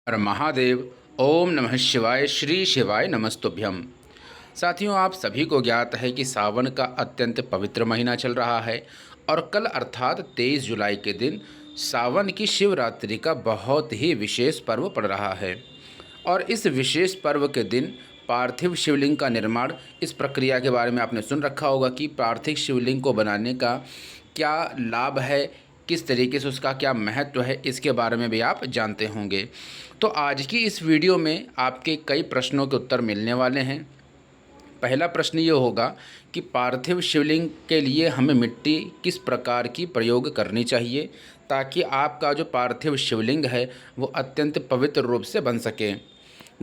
हर महादेव। ओम नमः शिवाय। श्री शिवाय नमस्तुभ्यम। साथियों, आप सभी को ज्ञात है कि सावन का अत्यंत पवित्र महीना चल रहा है और कल अर्थात 23 जुलाई के दिन सावन की शिवरात्रि का बहुत ही विशेष पर्व पड़ रहा है। और इस विशेष पर्व के दिन पार्थिव शिवलिंग का निर्माण, इस प्रक्रिया के बारे में आपने सुन रखा होगा कि पार्थिव शिवलिंग को बनाने का क्या लाभ है, किस तरीके से उसका क्या महत्व है, इसके बारे में भी आप जानते होंगे। तो आज की इस वीडियो में आपके कई प्रश्नों के उत्तर मिलने वाले हैं। पहला प्रश्न ये होगा कि पार्थिव शिवलिंग के लिए हमें मिट्टी किस प्रकार की प्रयोग करनी चाहिए ताकि आपका जो पार्थिव शिवलिंग है वो अत्यंत पवित्र रूप से बन सके।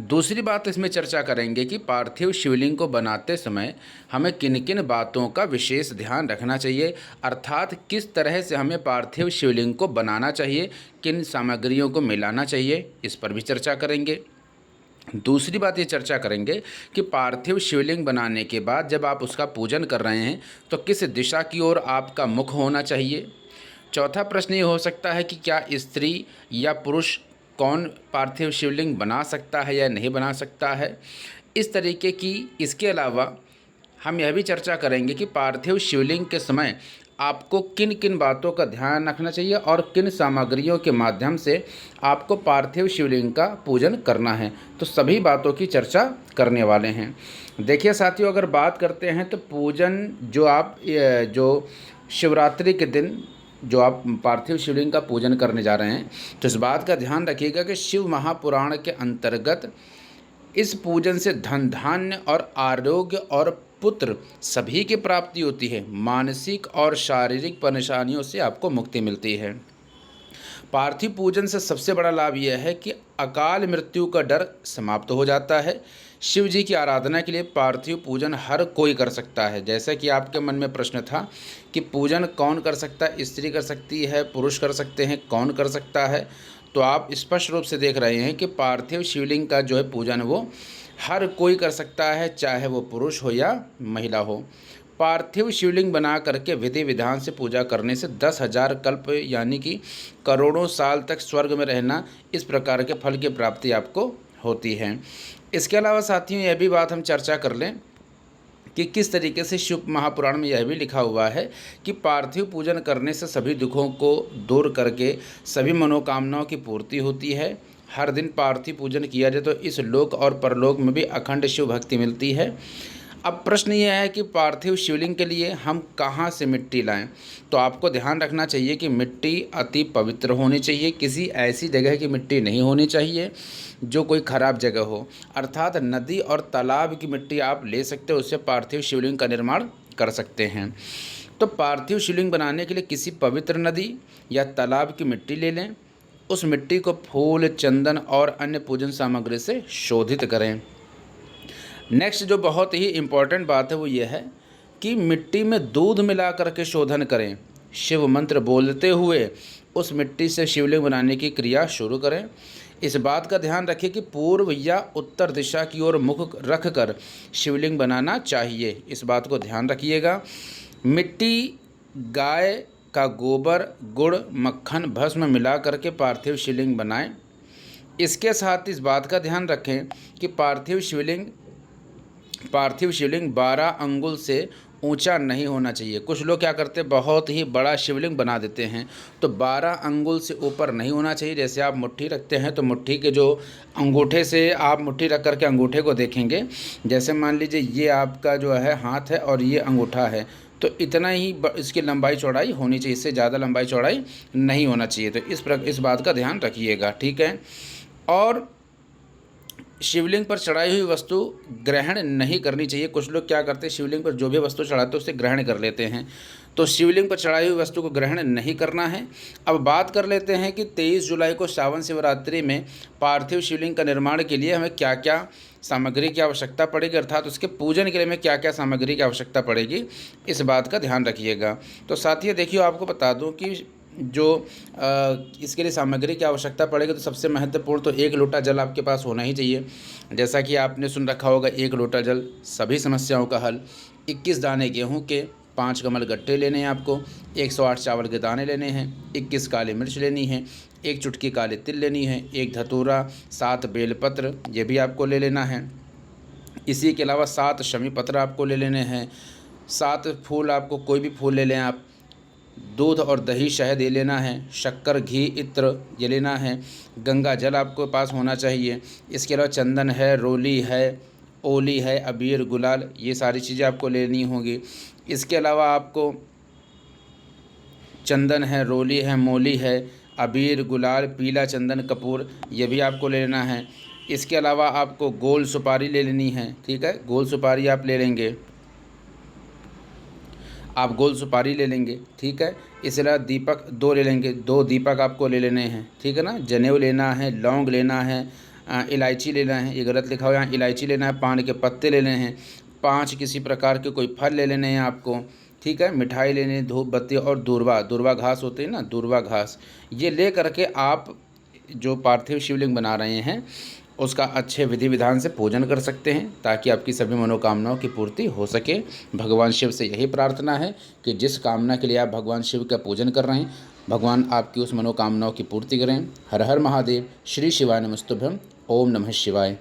दूसरी बात इसमें चर्चा करेंगे कि पार्थिव शिवलिंग को बनाते समय हमें किन किन बातों का विशेष ध्यान रखना चाहिए, अर्थात किस तरह से हमें पार्थिव शिवलिंग को बनाना चाहिए, किन सामग्रियों को मिलाना चाहिए, इस पर भी चर्चा करेंगे। दूसरी बात ये चर्चा करेंगे कि पार्थिव शिवलिंग बनाने के बाद जब आप उसका पूजन कर रहे हैं तो किस दिशा की ओर आपका मुख होना चाहिए। चौथा प्रश्न ये हो सकता है कि क्या स्त्री या पुरुष कौन पार्थिव शिवलिंग बना सकता है या नहीं बना सकता है। इस तरीके की इसके अलावा हम यह भी चर्चा करेंगे कि पार्थिव शिवलिंग के समय आपको किन किन बातों का ध्यान रखना चाहिए और किन सामग्रियों के माध्यम से आपको पार्थिव शिवलिंग का पूजन करना है। तो सभी बातों की चर्चा करने वाले हैं। देखिए साथियों, अगर बात करते हैं तो पूजन जो शिवरात्रि के दिन जो आप पार्थिव शिवलिंग का पूजन करने जा रहे हैं, तो इस बात का ध्यान रखिएगा कि शिव महापुराण के अंतर्गत इस पूजन से धन धान्य और आरोग्य और पुत्र सभी की प्राप्ति होती है। मानसिक और शारीरिक परेशानियों से आपको मुक्ति मिलती है। पार्थिव पूजन से सबसे बड़ा लाभ यह है कि अकाल मृत्यु का डर समाप्त हो जाता है। शिव जी की आराधना के लिए पार्थिव पूजन हर कोई कर सकता है। जैसा कि आपके मन में प्रश्न था कि पूजन कौन कर सकता है, स्त्री कर सकती है, पुरुष कर सकते हैं, कौन कर सकता है, तो आप स्पष्ट रूप से देख रहे हैं कि पार्थिव शिवलिंग का जो है पूजन वो हर कोई कर सकता है, चाहे वो पुरुष हो या महिला हो। पार्थिव शिवलिंग बना करके विधि विधान से पूजा करने से 10,000 कल्प यानी कि करोड़ों साल तक स्वर्ग में रहना, इस प्रकार के फल की प्राप्ति आपको होती है। इसके अलावा साथियों, यह भी बात हम चर्चा कर लें कि किस तरीके से शिव महापुराण में यह भी लिखा हुआ है कि पार्थिव पूजन करने से सभी दुखों को दूर करके सभी मनोकामनाओं की पूर्ति होती है। हर दिन पार्थिव पूजन किया जाए तो इस लोक और परलोक में भी अखंड शिव भक्ति मिलती है। अब प्रश्न ये है कि पार्थिव शिवलिंग के लिए हम कहाँ से मिट्टी लाएं। तो आपको ध्यान रखना चाहिए कि मिट्टी अति पवित्र होनी चाहिए। किसी ऐसी जगह की मिट्टी नहीं होनी चाहिए जो कोई ख़राब जगह हो, अर्थात नदी और तालाब की मिट्टी आप ले सकते हो, उससे पार्थिव शिवलिंग का निर्माण कर सकते हैं। तो पार्थिव शिवलिंग बनाने के लिए किसी पवित्र नदी या तालाब की मिट्टी ले लें। उस मिट्टी को फूल, चंदन और अन्य पूजन सामग्री से शोधित करें। नेक्स्ट जो बहुत ही इम्पॉर्टेंट बात है वो ये है कि मिट्टी में दूध मिला करके शोधन करें। शिव मंत्र बोलते हुए उस मिट्टी से शिवलिंग बनाने की क्रिया शुरू करें। इस बात का ध्यान रखें कि पूर्व या उत्तर दिशा की ओर मुख रख कर शिवलिंग बनाना चाहिए। इस बात को ध्यान रखिएगा। मिट्टी, गाय का गोबर, गुड़, मक्खन, भस्म मिला करके पार्थिव शिवलिंग बनाएं। इसके साथ इस बात का ध्यान रखें कि पार्थिव शिवलिंग 12 अंगुल से ऊंचा नहीं होना चाहिए। कुछ लोग क्या करते हैं, बहुत ही बड़ा शिवलिंग बना देते हैं, तो 12 अंगुल से ऊपर नहीं होना चाहिए। जैसे आप मुट्ठी रखते हैं तो मुट्ठी के जो अंगूठे से आप मुट्ठी रख करके अंगूठे को देखेंगे, जैसे मान लीजिए ये आपका जो है हाथ है और ये अंगूठा है, तो इतना ही इसकी लंबाई चौड़ाई होनी चाहिए, इससे ज़्यादा लंबाई चौड़ाई नहीं होना चाहिए। तो इस बात का ध्यान रखिएगा, ठीक है। और शिवलिंग पर चढ़ाई हुई वस्तु ग्रहण नहीं करनी चाहिए। कुछ लोग क्या करते हैं, शिवलिंग पर जो भी वस्तु चढ़ाते हैं उसे ग्रहण कर लेते हैं, तो शिवलिंग पर चढ़ाई हुई वस्तु को ग्रहण नहीं करना है। अब बात कर लेते हैं कि 23 जुलाई को सावन शिवरात्रि में पार्थिव शिवलिंग का निर्माण के लिए हमें क्या क्या सामग्री की आवश्यकता पड़ेगी, अर्थात उसके पूजन के लिए हमें क्या क्या सामग्री की आवश्यकता पड़ेगी, इस बात का ध्यान रखिएगा। तो साथियों देखिए, आपको बता दूँ कि जो इसके लिए सामग्री की आवश्यकता पड़ेगी, तो सबसे महत्वपूर्ण तो 1 लोटा जल आपके पास होना ही चाहिए। जैसा कि आपने सुन रखा होगा, 1 लोटा जल सभी समस्याओं का हल। 21 दाने गेहूं के, 5 कमल गट्टे लेने हैं आपको, 108 चावल के दाने लेने हैं, 21 काली मिर्च लेनी है, 1 चुटकी काले तिल लेनी है, 1 धतूरा, 7 बेलपत्र ये भी आपको ले लेना है। इसी के अलावा 7 शमी पत्र आपको ले लेने हैं, 7 फूल, आपको कोई भी फूल ले लें आप। दूध और दही शहद ये लेना है, शक्कर घी इत्र ये लेना है, गंगा जल आपको पास होना चाहिए। इसके अलावा चंदन है, रोली है, ओली है, अबीर गुलाल ये सारी चीज़ें आपको लेनी होंगी। इसके अलावा आपको चंदन है, रोली है, मोली है, अबीर गुलाल, पीला चंदन, कपूर ये भी आपको लेना है। इसके अलावा आपको गोल सुपारी ले लेनी है, ठीक है, गोल सुपारी आप ले लेंगे, आप गोल सुपारी ले लेंगे, ठीक है। इसके अलावा दीपक 2 ले लेंगे, 2 दीपक आपको ले लेने हैं, ठीक है ना। जनेऊ लेना है, लौंग लेना है, इलायची लेना है, ये गलत लिखा हुआ है, यहाँ इलायची लेना है, पान के पत्ते लेने हैं, 5 किसी प्रकार के कोई फल ले लेने हैं आपको, ठीक है। मिठाई लेनी है, धूप बत्ती और दूर्वा घास होते हैं ना, दूर्वा घास ये ले करके आप जो पार्थिव शिवलिंग बना रहे हैं उसका अच्छे विधि विधान से पूजन कर सकते हैं, ताकि आपकी सभी मनोकामनाओं की पूर्ति हो सके। भगवान शिव से यही प्रार्थना है कि जिस कामना के लिए आप भगवान शिव का पूजन कर रहे हैं, भगवान आपकी उस मनोकामनाओं की पूर्ति करें। हर हर महादेव। श्री शिवाय नमस्तुभ्यम। ओम नमः शिवाय।